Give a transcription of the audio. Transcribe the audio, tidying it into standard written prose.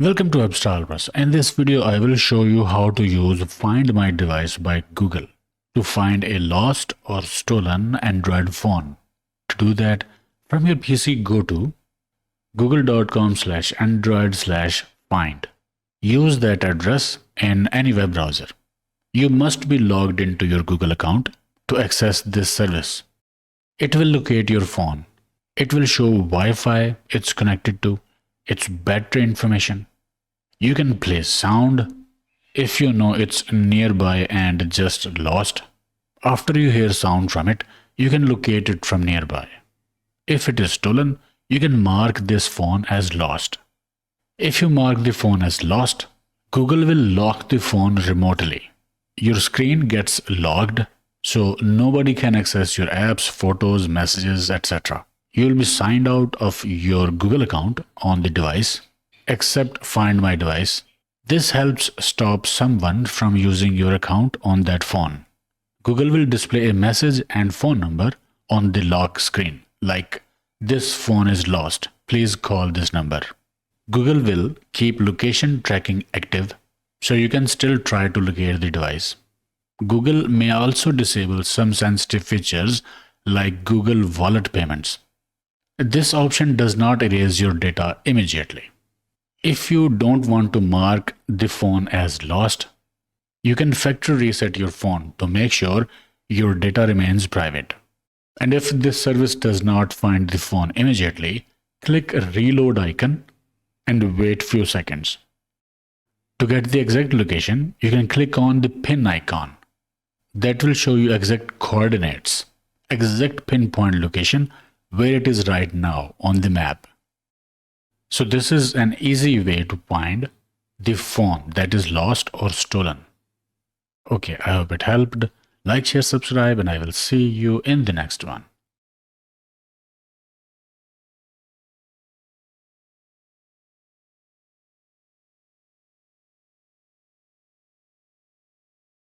Welcome to Abstralbus. In this video, I will show you how to use Find My Device by Google to find a lost or stolen Android phone. To do that, from your PC, go to google.com/android/find. Use that address in any web browser. You must be logged into your Google account to access this service. It will locate your phone. It will show Wi-Fi it's connected to, its battery information. You can play sound if you know it's nearby and just lost. After you hear sound from it, you can locate it from nearby. If it is stolen, you can mark this phone as lost. If you mark the phone as lost, Google will lock the phone remotely. Your screen gets logged, so nobody can access your apps, photos, messages, etc. You will be signed out of your Google account on the device, except Find My Device. This helps stop someone from using your account on that phone. Google will display a message and phone number on the lock screen, like, "This phone is lost. Please call this number." Google will keep location tracking active, so you can still try to locate the device. Google may also disable some sensitive features like Google Wallet payments. This option does not erase your data immediately. If you don't want to mark the phone as lost, you can factory reset your phone to make sure your data remains private. And if this service does not find the phone immediately, click reload icon and wait few seconds. To get the exact location, you can click on the pin icon. That will show you exact coordinates, exact pinpoint location where it is right now on the map. So this is an easy way to find the phone that is lost or stolen. Okay, I hope it helped. Like, share, subscribe, and I will see you in the next one.